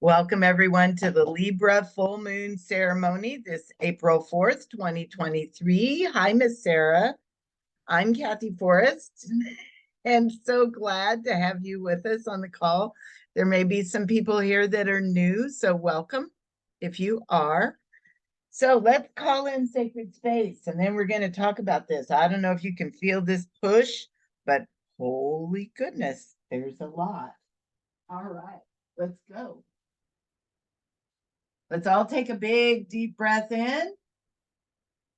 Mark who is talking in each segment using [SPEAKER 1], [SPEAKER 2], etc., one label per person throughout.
[SPEAKER 1] Welcome everyone to the Libra full moon ceremony this April 4th, 2023. Hi, Miss Sarah. I'm Kathy Forrest and so glad to have you with us on the call. There may be some people here that are new, so welcome if you are. So let's call in sacred space and then we're going to talk about this. I don't know if you can feel this push, but holy goodness, there's a lot. All right, let's go. Let's all take a big deep breath in.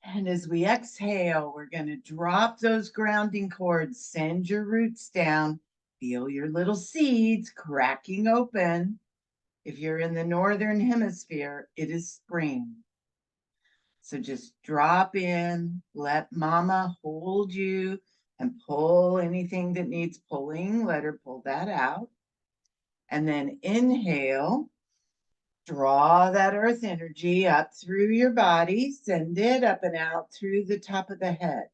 [SPEAKER 1] And as we exhale, we're going to drop those grounding cords, send your roots down, feel your little seeds cracking open. If you're in the northern hemisphere, it is spring. So just drop in, let mama hold you and pull anything that needs pulling. Let her pull that out. And then inhale. Draw that earth energy up through your body, send it up and out through the top of the head.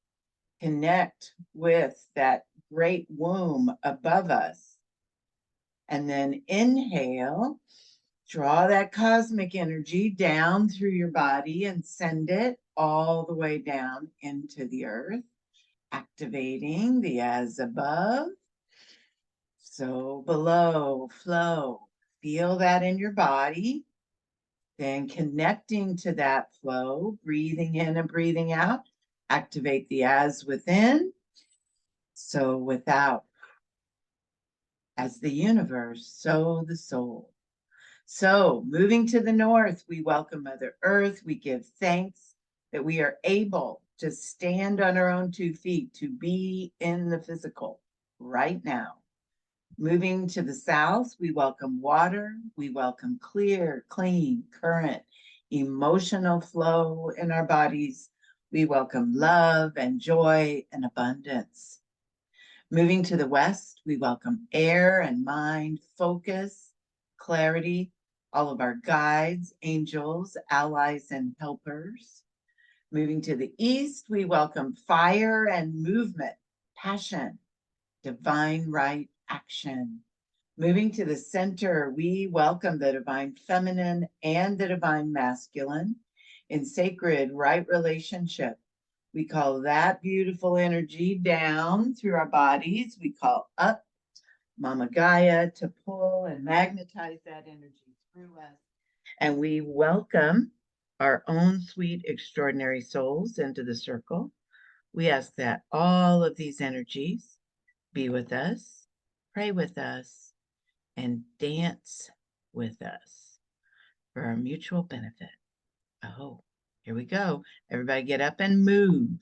[SPEAKER 1] Connect with that great womb above us. And then inhale, draw that cosmic energy down through your body and send it all the way down into the earth, activating the as above, so below, flow. Feel that in your body. Then connecting to that flow, breathing in and breathing out, activate the as within, so without. As the universe, so the soul. So moving to the north, we welcome Mother Earth. We give thanks that we are able to stand on our own 2 feet, to be in the physical right now. Moving to the south, we welcome water, we welcome clear, clean current, emotional flow in our bodies. We welcome love and joy and abundance. Moving to the west, we welcome air and mind, focus, clarity, all of our guides, angels, allies, and helpers. Moving to the east, we welcome fire and movement, passion, divine right action. Moving to the center, we welcome the divine feminine and the divine masculine in sacred right relationship. We call that beautiful energy down through our bodies. We call up Mama Gaia to pull and magnetize that energy through us. And we welcome our own sweet, extraordinary souls into the circle. We ask that all of these energies be with us, pray with us, and dance with us for our mutual benefit. Oh, here we go. Everybody get up and move.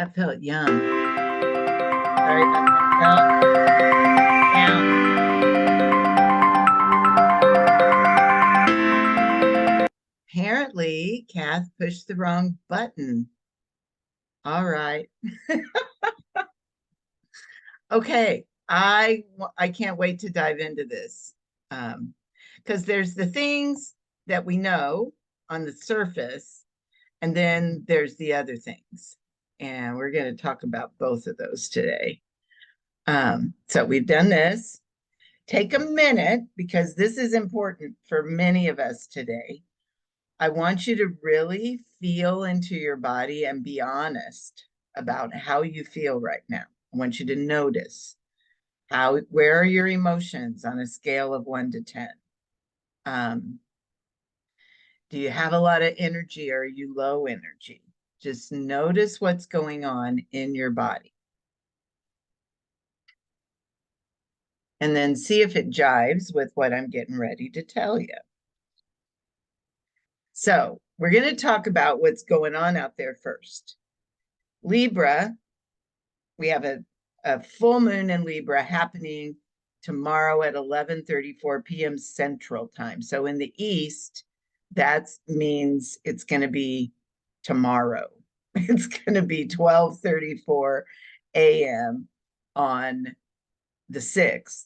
[SPEAKER 1] that felt yum. Sorry about that. Now, apparently, Kath pushed the wrong button. All right. Okay, I can't wait to dive into this. Because there's the things that we know on the surface, and then there's the other things. And we're going to talk about both of those today. So we've done this. Take a minute because this is important for many of us today. I want you to really feel into your body and be honest about how you feel right now. I want you to notice where are your emotions on a scale of 1 to 10. Do you have a lot of energy or are you low energy? Just notice what's going on in your body. And then see if it jives with what I'm getting ready to tell you. So we're going to talk about what's going on out there first. Libra, we have a full moon in Libra happening tomorrow at 11:34 p.m. Central Time. So in the East, that means it's going to be tomorrow. It's going to be 12:34 a.m. on the 6th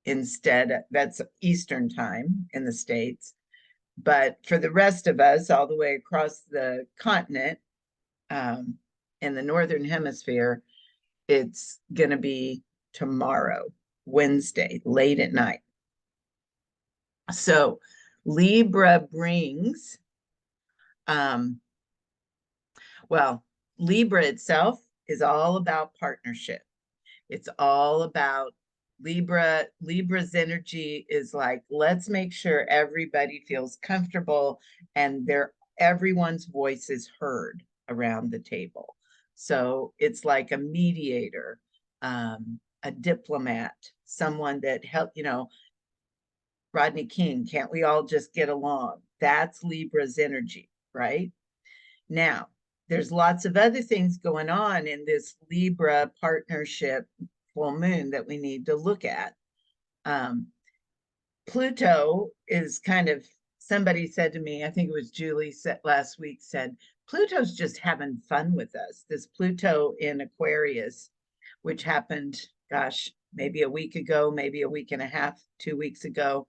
[SPEAKER 1] instead. That's Eastern Time in the States. But for the rest of us, all the way across the continent, in the Northern Hemisphere, it's going to be tomorrow, Wednesday, late at night. So Libra brings, well, Libra itself is all about partnership. It's all about Libra's energy is like, let's make sure everybody feels comfortable and everyone's voice is heard around the table. So it's like a mediator, a diplomat, someone that helped, Rodney King, can't we all just get along? That's Libra's energy, right? Now, there's lots of other things going on in this Libra partnership full moon that we need to look at. Pluto is kind of, somebody said to me, I think it was Julie said last week, said, Pluto's just having fun with us. This Pluto in Aquarius, which happened, gosh, maybe a week ago, maybe a week and a half, 2 weeks ago.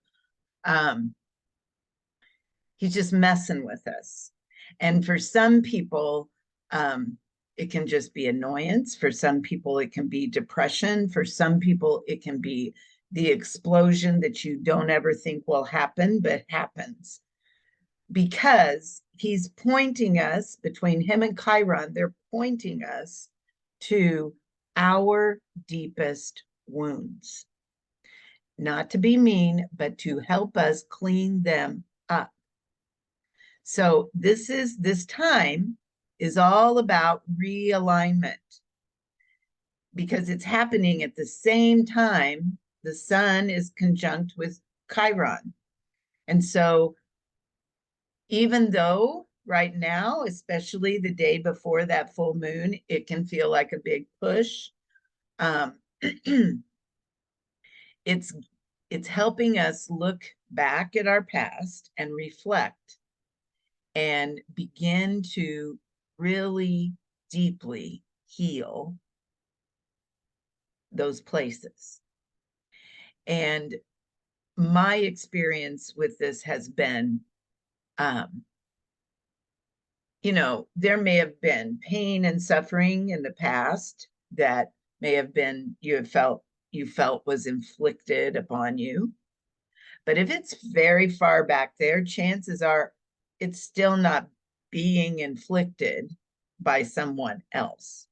[SPEAKER 1] He's just messing with us. And for some people, it can just be annoyance. For some people, it can be depression. For some people, it can be the explosion that you don't ever think will happen, but happens. Because he's pointing us, between him and Chiron, they're pointing us to our deepest wounds. Not to be mean, but to help us clean them up. So this time is all about realignment because it's happening at the same time the sun is conjunct with Chiron. And so even though right now, especially the day before that full moon, it can feel like a big push, it's helping us look back at our past and reflect and begin to really deeply heal those places. And my experience with this has been, there may have been pain and suffering in the past that may have been, you felt was inflicted upon you. But if it's very far back there, chances are it's still not being inflicted by someone else.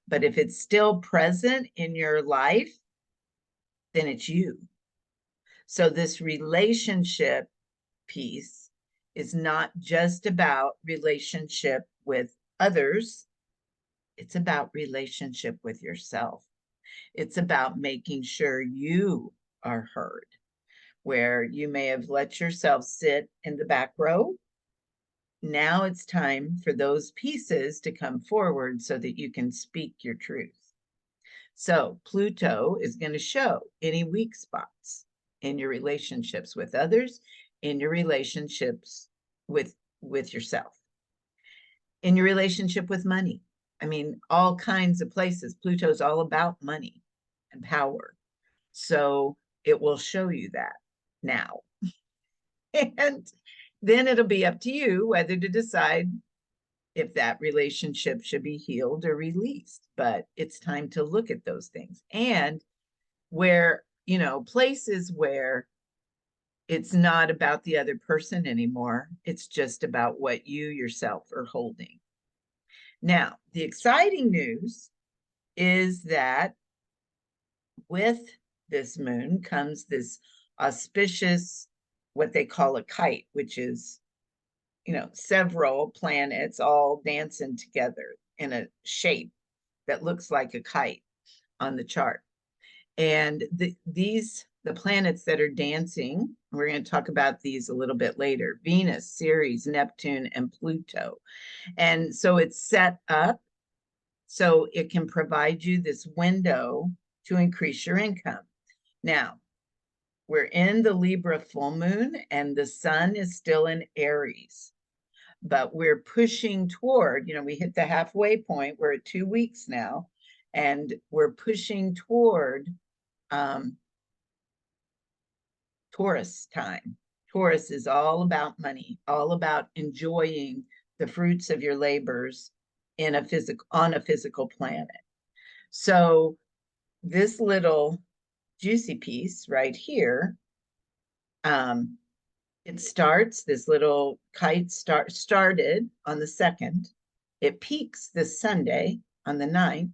[SPEAKER 1] But if it's still present in your life, then it's you. So this relationship piece is not just about relationship with others. It's about relationship with yourself. It's about making sure you are heard, where you may have let yourself sit in the back row. Now it's time for those pieces to come forward so that you can speak your truth. So Pluto is going to show any weak spots in your relationships with others, in your relationships with yourself, in your relationship with money. I mean, all kinds of places. Pluto's all about money and power. So it will show you that now. And then it'll be up to you whether to decide if that relationship should be healed or released. But it's time to look at those things. And where, places where it's not about the other person anymore, it's just about what you yourself are holding. Now, the exciting news is that with this moon comes this auspicious, what they call a kite, which is, several planets all dancing together in a shape that looks like a kite on the chart. And the planets that are dancing, we're going to talk about these a little bit later: Venus, Ceres, Neptune, and Pluto. And so it's set up so it can provide you this window to increase your income. Now, we're in the Libra full moon and the sun is still in Aries, but we're pushing toward, we hit the halfway point. We're at 2 weeks now, and we're pushing toward Taurus time. Taurus is all about money, all about enjoying the fruits of your labors on a physical planet. So this little juicy piece right here, it starts, this little kite started on the 2nd. It peaks this Sunday on the 9th,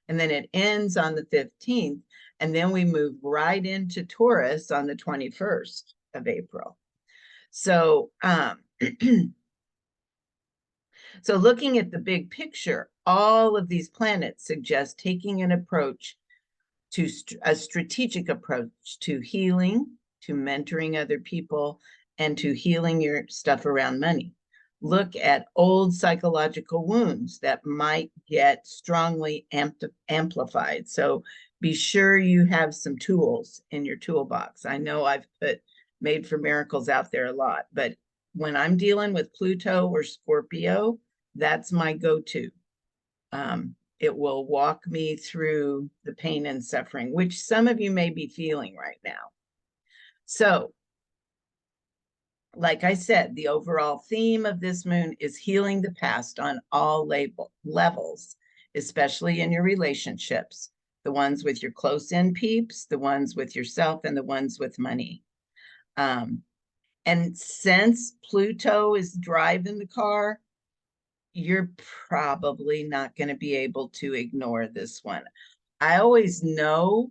[SPEAKER 1] and then it ends on the 15th. And then we move right into Taurus on the 21st of April. So, so looking at the big picture, all of these planets suggest taking an approach to a strategic approach to healing, to mentoring other people, and to healing your stuff around money. Look at old psychological wounds that might get strongly amplified. So be sure you have some tools in your toolbox. I know I've put Made for Miracles out there a lot, but when I'm dealing with Pluto or Scorpio, that's my go-to. It will walk me through the pain and suffering, which some of you may be feeling right now. So, like I said, the overall theme of this moon is healing the past on all levels, especially in your relationships, the ones with your close-in peeps, the ones with yourself, and the ones with money. And since Pluto is driving the car, you're probably not going to be able to ignore this one. I always know,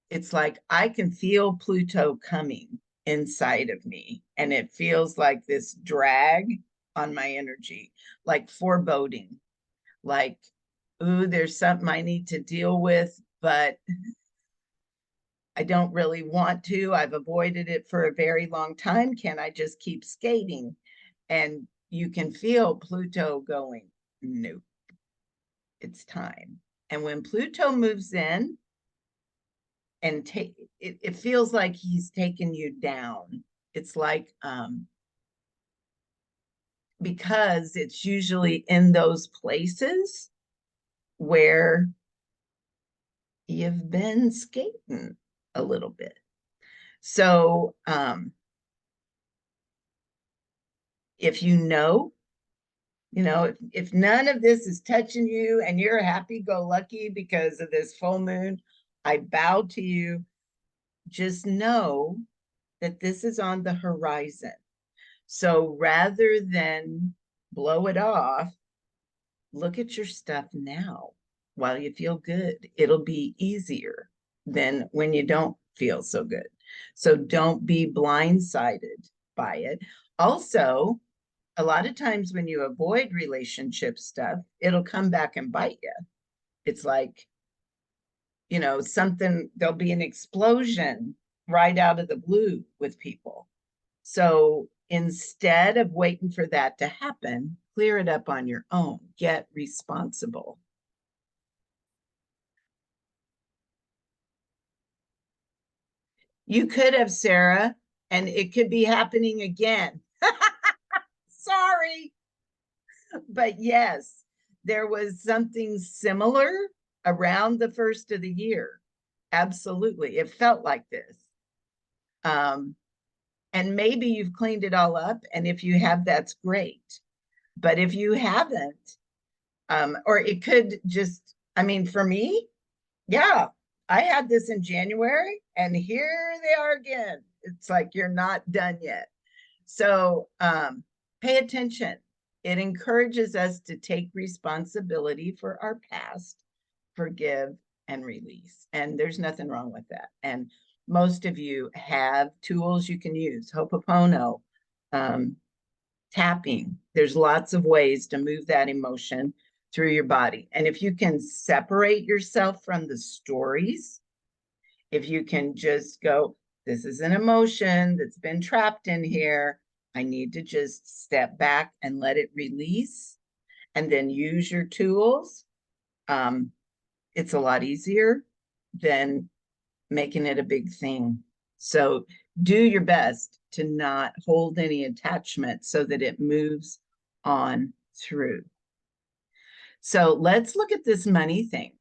[SPEAKER 1] it's like I can feel Pluto coming inside of me, and it feels like this drag on my energy, like foreboding, like, ooh, there's something I need to deal with, but I don't really want to. I've avoided it for a very long time. Can I just keep skating? And you can feel Pluto going, nope, it's time. And when Pluto moves in, and it feels like he's taken you down. It's like, because it's usually in those places where you've been skating a little bit. So if if none of this is touching you and you're happy-go-lucky because of this full moon, I bow to you. Just know that this is on the horizon. So rather than blow it off, look at your stuff now while you feel good. It'll be easier than when you don't feel so good. So don't be blindsided by it. Also, a lot of times when you avoid relationship stuff, it'll come back and bite you. It's like, there'll be an explosion right out of the blue with people. So Instead of waiting for that to happen, clear it up on your own. Get responsible. You could have, Sarah, and it could be happening again. Sorry. But yes, there was something similar around the first of the year. Absolutely. It felt like this. And maybe you've cleaned it all up. And if you have, that's great. But if you haven't, or it could just, I mean, for me, yeah, I had this in January and here they are again. It's like you're not done yet. So pay attention. It encourages us to take responsibility for our past, forgive, and release. And there's nothing wrong with that. And most of you have tools you can use. Ho'oponopono, tapping. There's lots of ways to move that emotion through your body. And if you can separate yourself from the stories, if you can just go, this is an emotion that's been trapped in here. I need to just step back and let it release and then use your tools. It's a lot easier than making it a big thing. So do your best to not hold any attachment so that it moves on through. So let's look at this money thing,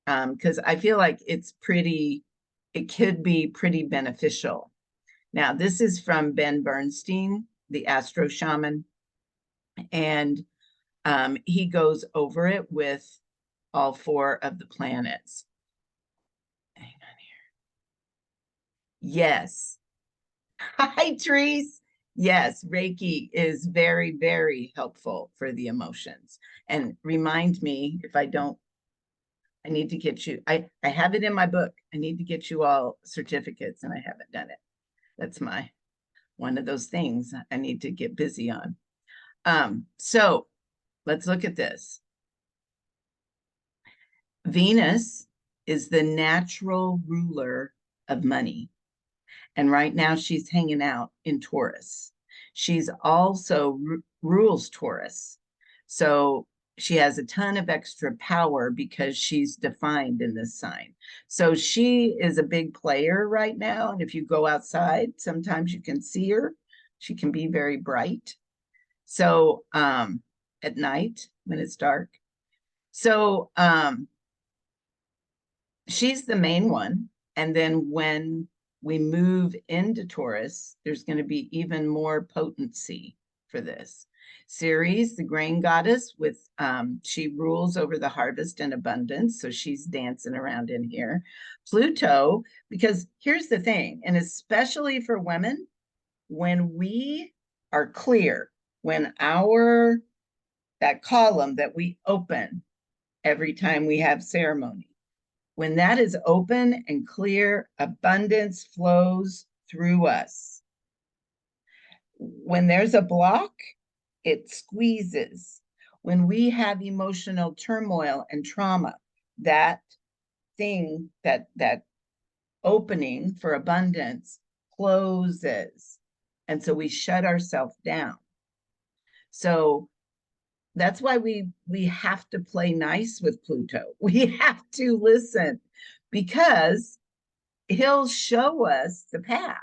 [SPEAKER 1] because I feel like it could be pretty beneficial. Now, this is from Ben Bernstein, the astro shaman, and he goes over it with all 4 of the planets. Hang on here. Yes. Hi, Therese. Yes, Reiki is very, very helpful for the emotions. And remind me if I don't, I need to get you, I have it in my book. I need to get you all certificates and I haven't done it. That's one of those things I need to get busy on. So let's look at this. Venus is the natural ruler of money. And right now she's hanging out in Taurus. She's also rules Taurus. So she has a ton of extra power because she's defined in this sign. So she is a big player right now. And if you go outside, sometimes you can see her. She can be very bright. So at night when it's dark. So she's the main one. And then when we move into Taurus, there's going to be even more potency for this. Ceres, the grain goddess, with she rules over the harvest and abundance, so she's dancing around in here. Pluto, because here's the thing, and especially for women, when we are clear, when that column that we open every time we have ceremony, when that is open and clear, abundance flows through us. When there's a block, it squeezes. When we have emotional turmoil and trauma, that thing, that opening for abundance closes. And so we shut ourselves down. So that's why we have to play nice with Pluto. We have to listen because he'll show us the path.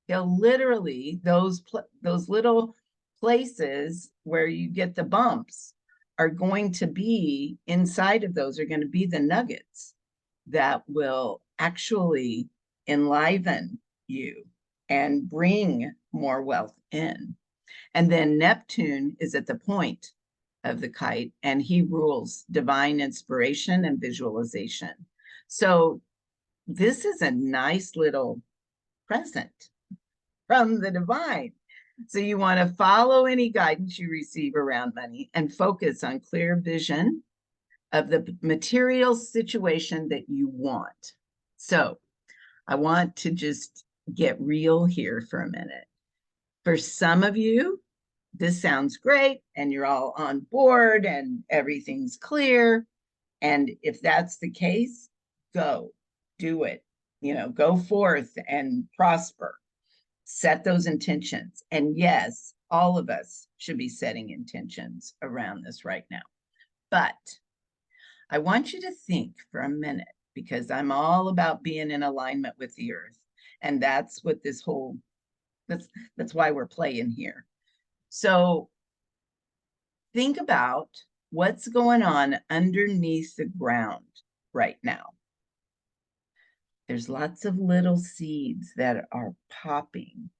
[SPEAKER 1] He'll literally, those little places where you get the bumps are going to be, inside of those are going to be the nuggets that will actually enliven you and bring more wealth in. And then Neptune is at the point of the kite, and he rules divine inspiration and visualization. So this is a nice little present from the divine. So you want to follow any guidance you receive around money and focus on clear vision of the material situation that you want. So I want to just get real here for a minute. For some of you, this sounds great and you're all on board and everything's clear. And if that's the case, go do it, go forth and prosper. Set those intentions. And yes, all of us should be setting intentions around this right now. But I want you to think for a minute, because I'm all about being in alignment with the earth. And that's what this whole, that's why we're playing here. So think about what's going on underneath the ground right now. There's lots of little seeds that are popping.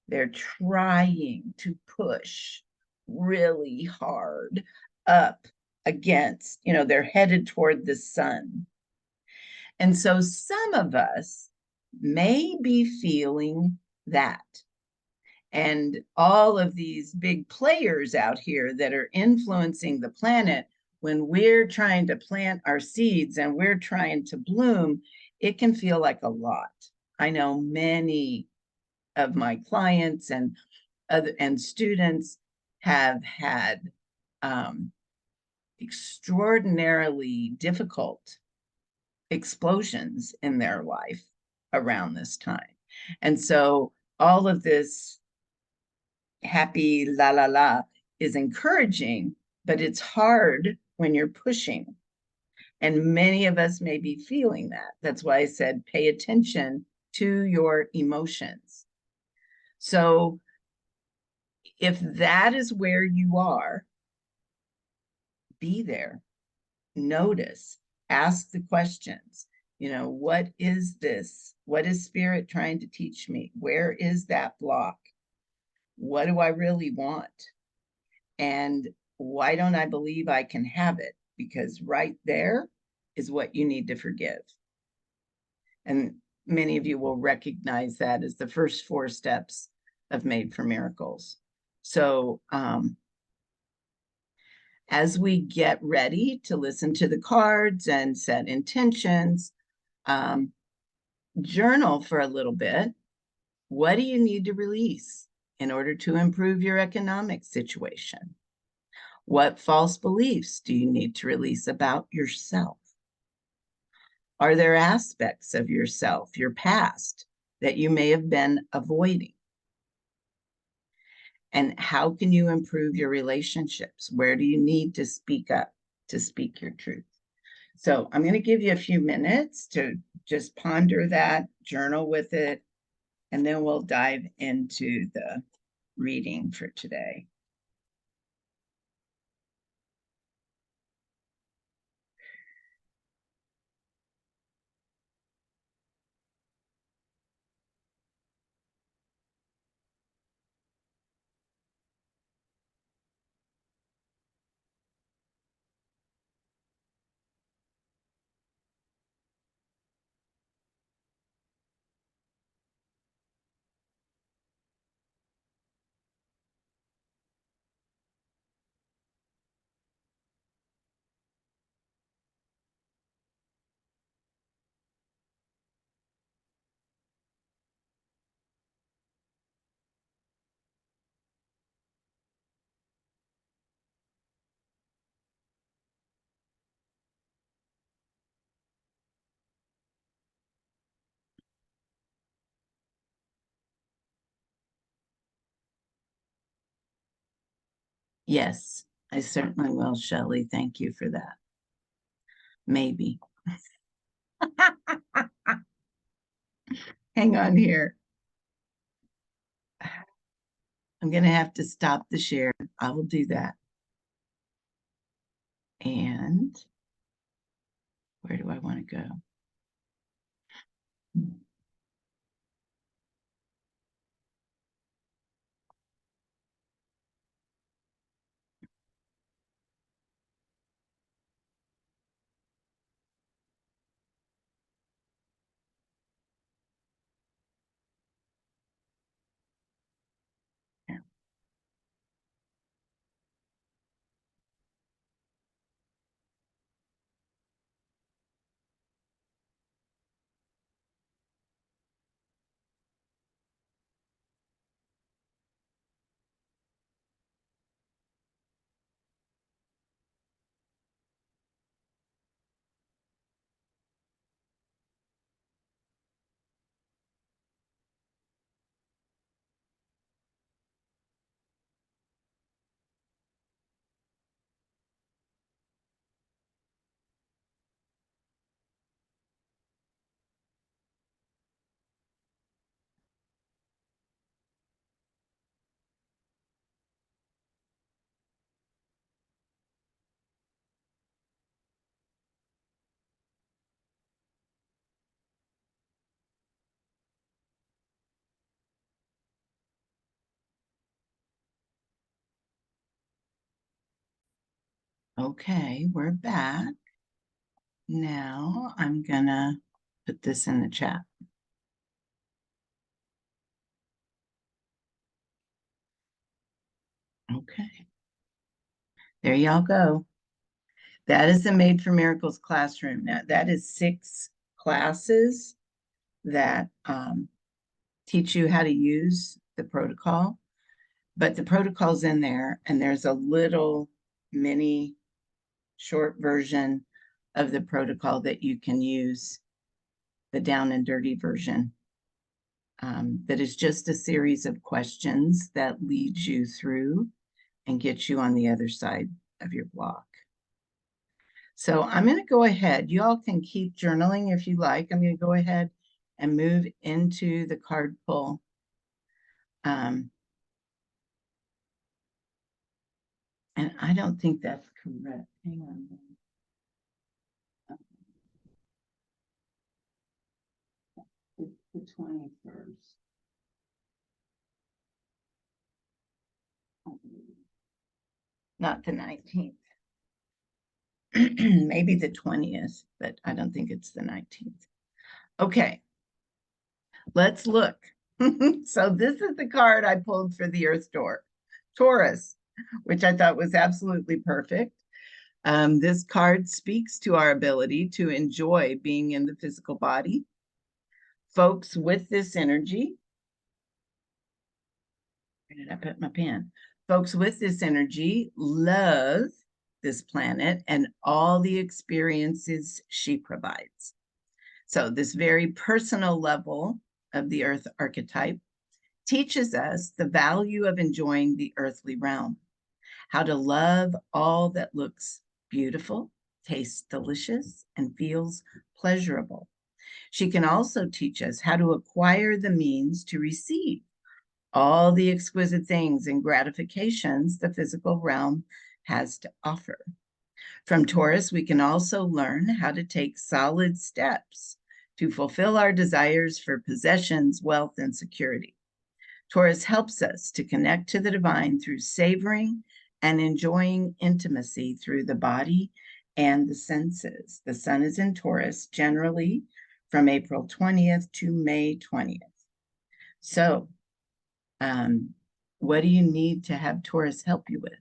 [SPEAKER 1] They're trying to push really hard up against, they're headed toward the sun. And so some of us may be feeling that. And all of these big players out here that are influencing the planet, when we're trying to plant our seeds and we're trying to bloom, it can feel like a lot. I know many of my clients and students have had extraordinarily difficult explosions in their life around this time. And so all of this happy la la la is encouraging, but it's hard when you're pushing. And many of us may be feeling that. That's why I said pay attention to your emotions. So if that is where you are, be there, notice, ask the questions. What is this? What is spirit trying to teach me? Where is that block? What do I really want? And why don't I believe I can have it? Because right there is what you need to forgive. And many of you will recognize that as the first 4 steps of Made for Miracles. So as we get ready to listen to the cards and set intentions, journal for a little bit. What do you need to release in order to improve your economic situation? What false beliefs do you need to release about yourself? Are there aspects of yourself, your past, that you may have been avoiding? And how can you improve your relationships? Where do you need to speak up, to speak your truth? So I'm going to give you a few minutes to just ponder that, journal with it, and then we'll dive into the reading for today. Yes, I certainly will, Shelley. Thank you for that. Maybe. Hang on here. I'm going to have to stop the share. I will do that. And where do I want to go? Okay, we're back. Now I'm gonna put this in the chat. Okay, there y'all go. That is the Made for Miracles classroom. Now that is 6 classes that teach you how to use the protocol, but the protocol's in there, and there's a little mini short version of the protocol that you can use, the down and dirty version. That is just a series of questions that leads you through and gets you on the other side of your block. So I'm going to go ahead. You all can keep journaling if you like. I'm going to go ahead and move into the card pull. And I don't think that's correct. Hang on. It's the 21st. Not the 19th. Maybe the 20th, but I don't think it's the 19th. Okay, let's look. So this is the card I pulled for the Earth door, Taurus, which I thought was absolutely perfect. This card speaks to our ability to enjoy being in the physical body. Folks with this energy, where did I put my pen? Folks with this energy love this planet and all the experiences she provides. So this very personal level of the Earth archetype teaches us the value of enjoying the earthly realm, how to love all that looks beautiful, tastes delicious, and feels pleasurable. She can also teach us how to acquire the means to receive all the exquisite things and gratifications the physical realm has to offer. From Taurus, we can also learn how to take solid steps to fulfill our desires for possessions, wealth, and security. Taurus helps us to connect to the divine through savoring and enjoying intimacy through the body and the senses. The sun is in Taurus generally from April 20th to May 20th. So, what do you need to have Taurus help you with?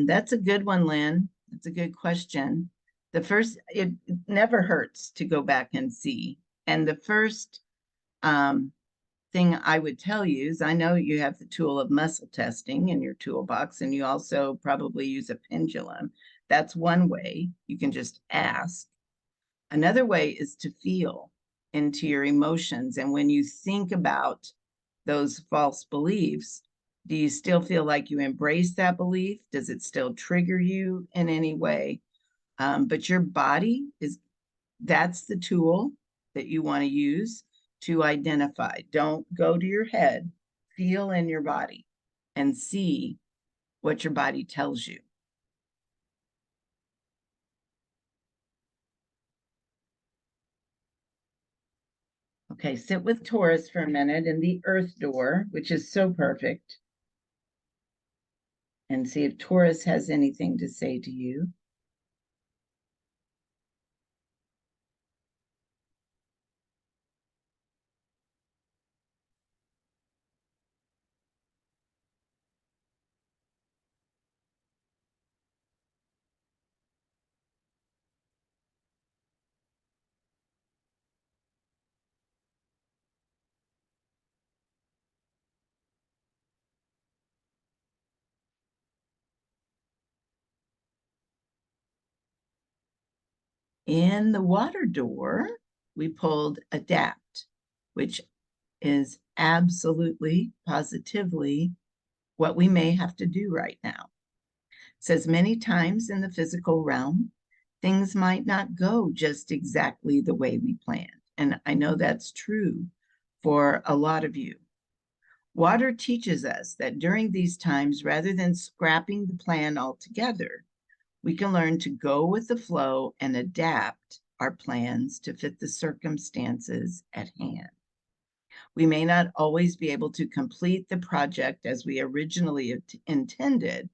[SPEAKER 1] That's a good one, Lynn. That's a good question. The first, it never hurts to go back and see. And the first thing I would tell you is I know you have the tool of muscle testing in your toolbox, and you also probably use a pendulum. That's one way. You can just ask. Another way is to feel into your emotions. And when you think about those false beliefs, do you still feel like you embrace that belief? Does it still trigger you in any way? But your body is, that's the tool that you want to use to identify. Don't go to your head, feel in your body and see what your body tells you. Okay, sit with Taurus for a minute in the Earth door, which is so perfect, and see if Taurus has anything to say to you. In the water door, we pulled adapt, which is absolutely, positively what we may have to do right now. It says many times in the physical realm, things might not go just exactly the way we planned. And I know that's true for a lot of you. Water teaches us that during these times, rather than scrapping the plan altogether, We can learn to go with the flow and adapt our plans to fit the circumstances at hand. We may not always be able to complete the project as we originally intended,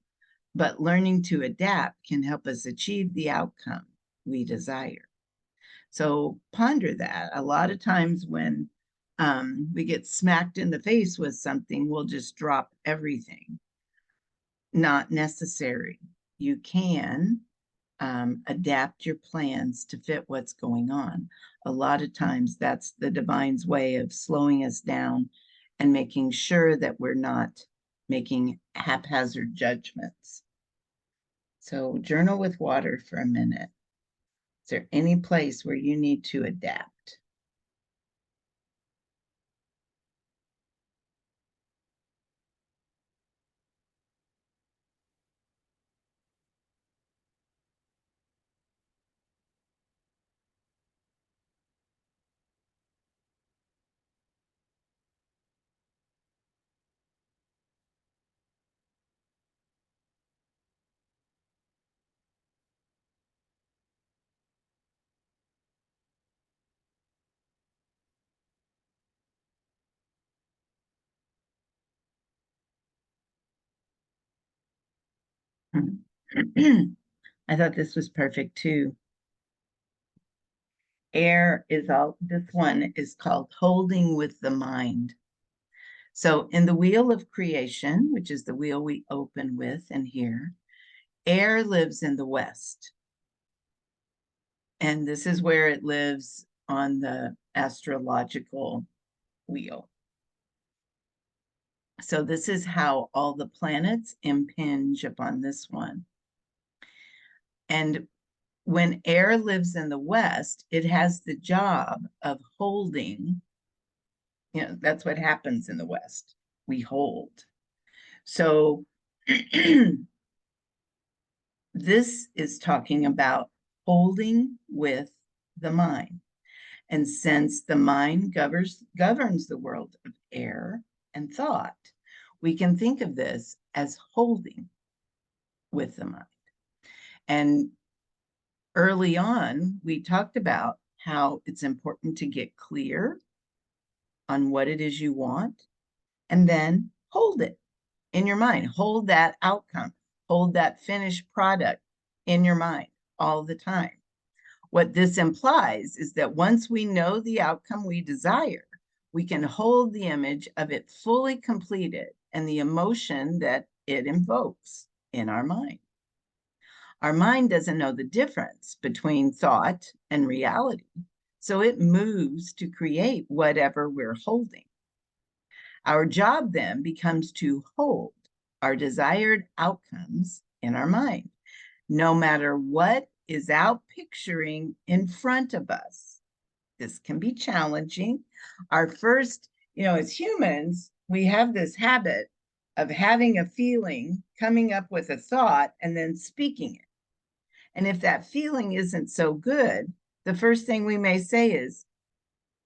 [SPEAKER 1] but learning to adapt can help us achieve the outcome we desire. So ponder that. A lot of times when we get smacked in the face with something, we'll just drop everything. Not necessary. You can adapt your plans to fit what's going on. A lot of times that's the divine's way of slowing us down and making sure that we're not making haphazard judgments. So journal with water for a minute. Is there any place where you need to adapt? I thought this was perfect too. Air is all, this one is called holding with the mind. So in the wheel of creation, which is the wheel we open with and here, air lives in the west. And this is where it lives on the astrological wheel. So this is how all the planets impinge upon this one. And when air lives in the west, it has the job of holding. That's what happens in the west. We hold. So this is talking about holding with the mind. And since the mind governs the world of air and thought, we can think of this as holding with the mind. And early on, we talked about how it's important to get clear on what it is you want, and then hold it in your mind. Hold that outcome, hold that finished product in your mind all the time. What this implies is that once we know the outcome we desire, we can hold the image of it fully completed and the emotion that it invokes in our mind. Our mind doesn't know the difference between thought and reality, so it moves to create whatever we're holding. Our job then becomes to hold our desired outcomes in our mind, no matter what is out picturing in front of us. This can be challenging. Our first, as humans, we have this habit of having a feeling, coming up with a thought, and then speaking it. And if that feeling isn't so good, the first thing we may say is,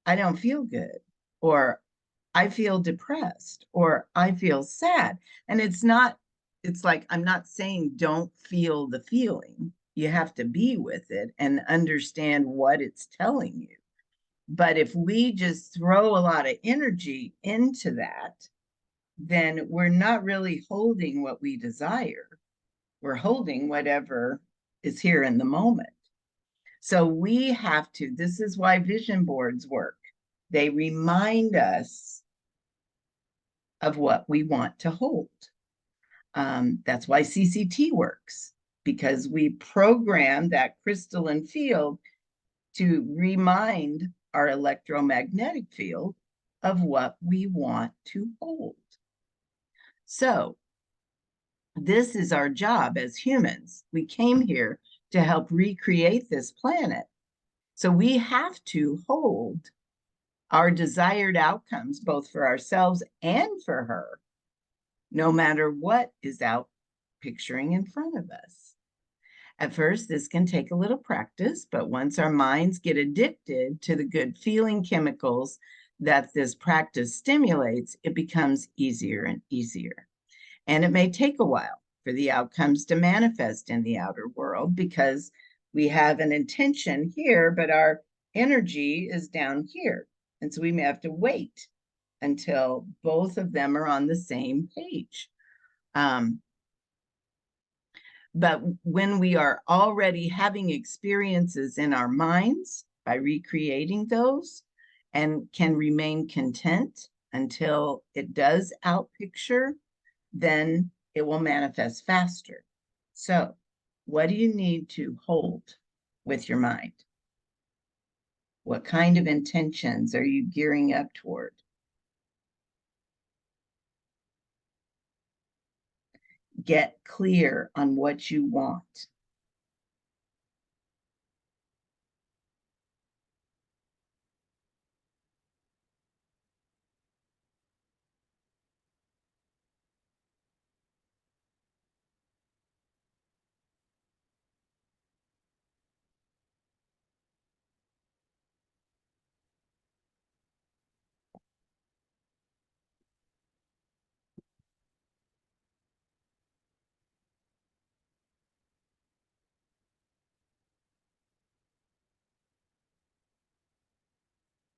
[SPEAKER 1] I don't feel good, or I feel depressed, or I feel sad. And it's like, I'm not saying don't feel the feeling. You have to be with it and understand what it's telling you. But if we just throw a lot of energy into that, then we're not really holding what we desire. We're holding whatever is here in the moment. So we have to, this is why vision boards work. They remind us of what we want to hold. That's why CCT works, because we program that crystalline field to remind our electromagnetic field of what we want to hold. So this is our job as humans. We came here to help recreate this planet. So we have to hold our desired outcomes, both for ourselves and for her, no matter what is out picturing in front of us. At first, this can take a little practice, but once our minds get addicted to the good feeling chemicals that this practice stimulates, it becomes easier and easier. And it may take a while, for the outcomes to manifest in the outer world, because we have an intention here, but our energy is down here. And so we may have to wait until both of them are on the same page. But when we are already having experiences in our minds by recreating those, and can remain content until it does outpicture, then it will manifest faster. So, what do you need to hold with your mind? What kind of intentions are you gearing up toward? Get clear on what you want.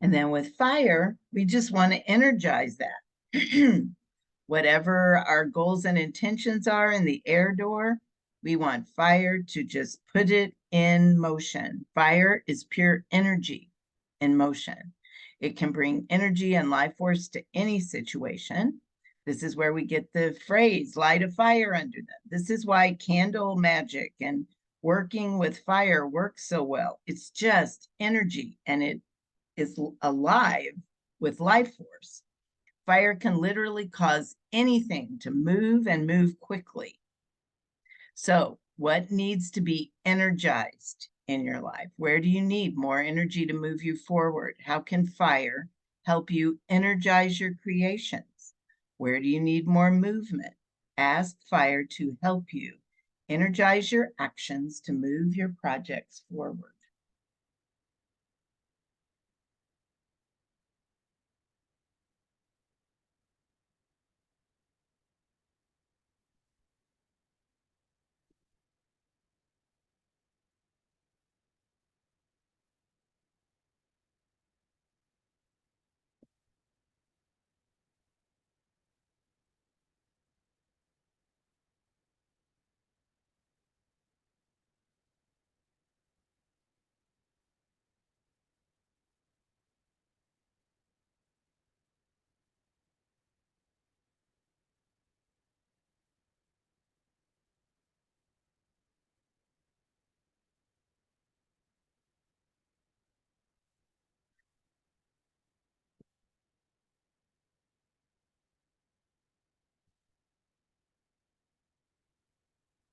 [SPEAKER 1] And then with fire, we just want to energize that. Whatever our goals and intentions are in the air door, we want fire to just put it in motion. Fire is pure energy in motion. It can bring energy and life force to any situation. This is where we get the phrase, light a fire under them. This is why candle magic and working with fire works so well. It's just energy, and it is alive with life force. Fire can literally cause anything to move, and move quickly. So, what needs to be energized in your life? Where do you need more energy to move you forward? How can fire help you energize your creations? Where do you need more movement? Ask fire to help you energize your actions to move your projects forward.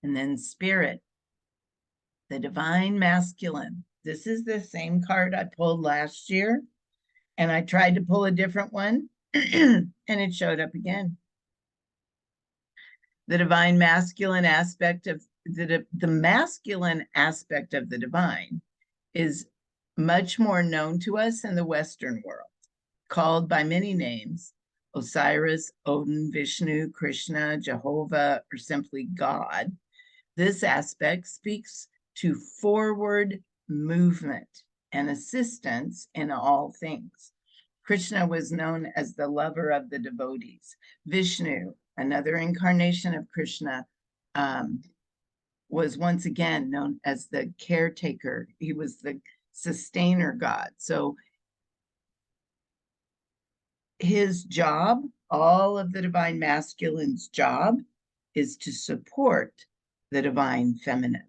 [SPEAKER 1] And then spirit, the divine masculine. This is the same card I pulled last year, and I tried to pull a different one, and it showed up again. The divine masculine aspect of the masculine aspect of the divine is much more known to us in the Western world, called by many names: Osiris, Odin, Vishnu, Krishna, Jehovah, or simply God. This aspect speaks to forward movement and assistance in all things. Krishna was known as the lover of the devotees. Vishnu, another incarnation of Krishna, was once again known as the caretaker. He was the sustainer god. So his job, all of the divine masculine's job, is to support the divine feminine.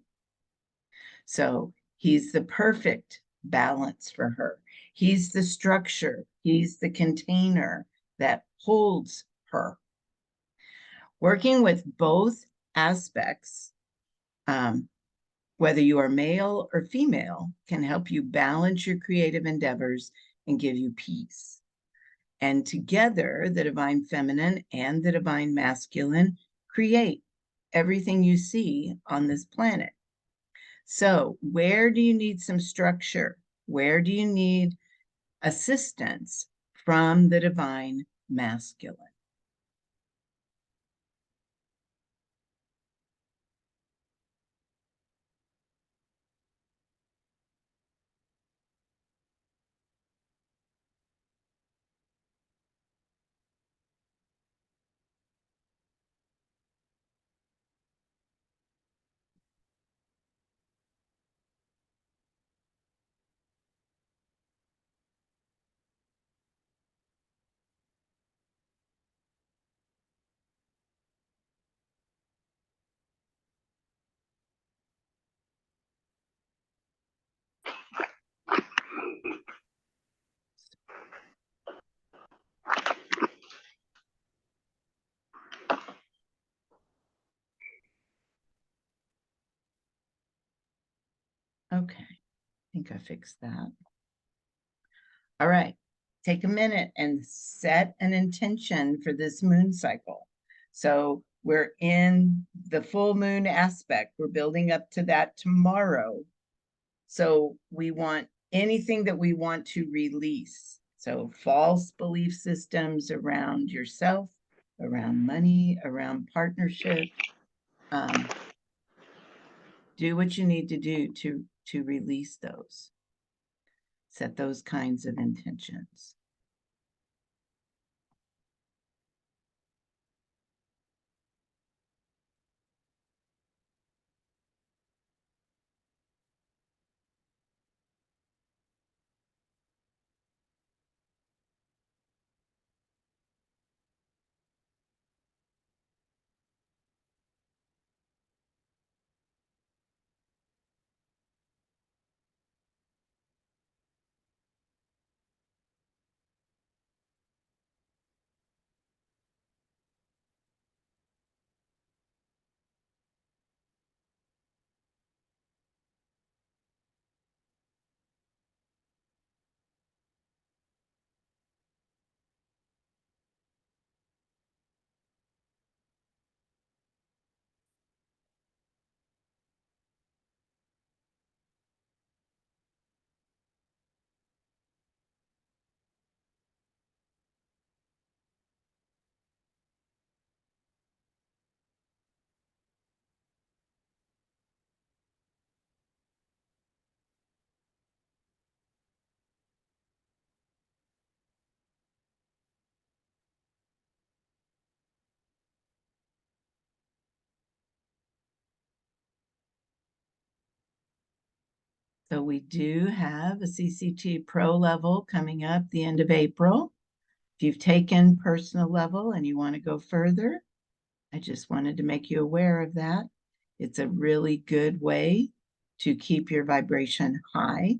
[SPEAKER 1] So he's the perfect balance for her. He's the structure, he's the container that holds her. Working with both aspects, whether you are male or female, can help you balance your creative endeavors and give you peace. And together, the divine feminine and the divine masculine create everything you see on this planet. So, where do you need some structure? Where do you need assistance from the divine masculine? think I fixed that. All right, take a minute and set an intention for this moon cycle. So we're in the full moon aspect. We're building up to that tomorrow. So we want anything that we want to release. So false belief systems around yourself, around money, around partnership. Do what you need to do to release those. Set those kinds of intentions. So we do have a CCT Pro level coming up the end of April. If you've taken personal level and you want to go further, I just wanted to make you aware of that. It's a really good way to keep your vibration high,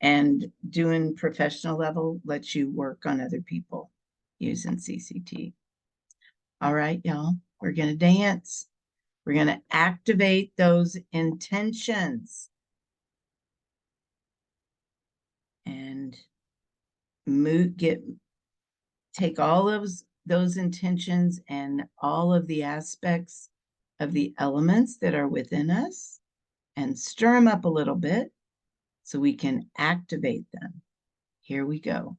[SPEAKER 1] and doing professional level lets you work on other people using CCT. All right, y'all, we're going to dance. We're going to activate those intentions and take all of those intentions and all of the aspects of the elements that are within us and stir them up a little bit so we can activate them. Here we go.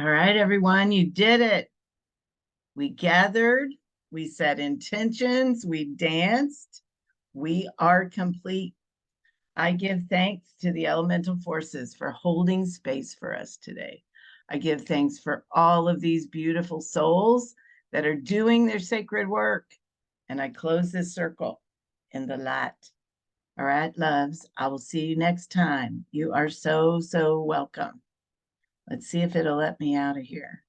[SPEAKER 1] right, everyone, you did it. We gathered, we set intentions, we danced. We are complete. I give thanks to the elemental forces for holding space for us today. I give thanks for all of these beautiful souls that are doing their sacred work. And I close this circle in the light. All right, loves, I will see you next time. You are so, so welcome. Let's see if it'll let me out of here.